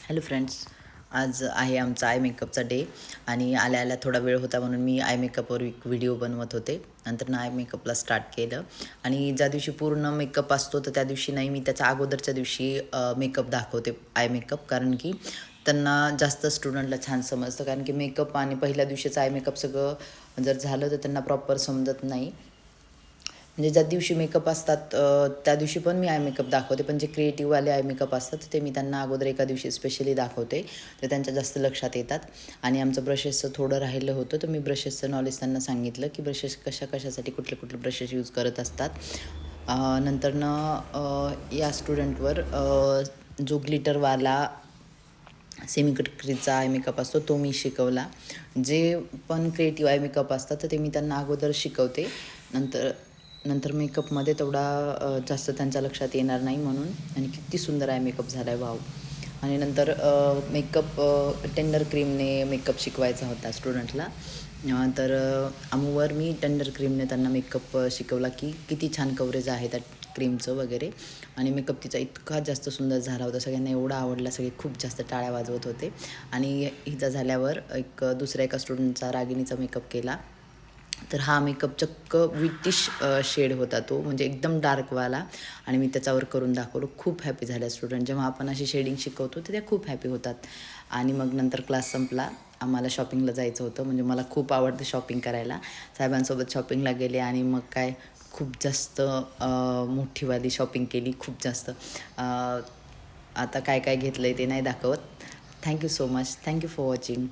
Hello friends, आज आहे आमचा आय मेकअपचा डे आणि आल्या थोडा वेळ होता म्हणून मी आय मेकअपवर एक व्हिडिओ बनवत होते. नंतर आय मेकअपला स्टार्ट केलं आणि ज्या दिवशी पूर्ण मेकअप असतो तर त्या दिवशी नाही, मी त्याच्या अगोदरच्या दिवशी मेकअप दाखवते आय मेकअप, कारण की त्यांना जास्त स्टुडंटला छान समजतं. कारण की मेकअप आणि पहिल्या दिवशीचं आय मेकअप सगळं जर झालं तर त्यांना प्रॉपर समजत नाही. म्हणजे ज्या दिवशी मेकअप असतात त्या दिवशी पण मी आय मेकअप दाखवते, पण जे क्रिएटिव्हवाले आय मेकअप असतात ते मी त्यांना अगोदर एका दिवशी स्पेशली दाखवते, तर त्यांच्या जास्त लक्षात येतात. आणि आमचं ब्रशेसचं थोडं राहिलं होतं, तर मी ब्रशेसचं नॉलेज त्यांना सांगितलं की ब्रशेस कशासाठी कुठले कुठले ब्रशेस यूज करत असतात. नंतरनं या स्टुडंटवर जो ग्लिटरवाला सेमी आय मेकअप असतो तो मी शिकवला. जे पण क्रिएटिव्ह आय मेकअप असतात तर ते मी त्यांना अगोदर शिकवते. नंतर मेकअपमध्ये तेवढा जास्त त्यांच्या लक्षात येणार नाही म्हणून. आणि किती सुंदर आय मेकअप झाला आहे, वाव. आणि नंतर मेकअप टेंडर क्रीमने मेकअप शिकवायचा होता स्टुडंटला. तर अमूवर मी टेंडर क्रीमने त्यांना मेकअप शिकवला की किती छान कवरेज आहे त्या क्रीमचं वगैरे. आणि मेकअप तिचा इतका जास्त सुंदर झाला होता, सगळ्यांना एवढा आवडला, सगळे खूप जास्त टाळ्या वाजवत होते. आणि हिचा झाल्यावर दुसऱ्या एका स्टुडंटचा रागिणीचा मेकअप केला. तर हा मेकअप चक्क ब्रिटिश शेड होता तो, म्हणजे एकदम डार्कवाला. आणि मी त्याच्यावर करून दाखवलं. खूप हॅपी झाल्या स्टुडंट. जेव्हा आपण अशी शेडिंग शिकवतो तर त्या खूप हॅपी होतात. आणि मग नंतर क्लास संपला, आम्हाला शॉपिंगला जायचं होतं. म्हणजे मला खूप आवडतं शॉपिंग करायला. साहेबांसोबत शॉपिंगला गेले आणि मग काय खूप जास्त मोठीवाली शॉपिंग केली, खूप जास्त. आता काय काय घेतलं आहे ते नाही दाखवत. Thank you so much. Thank you for watching.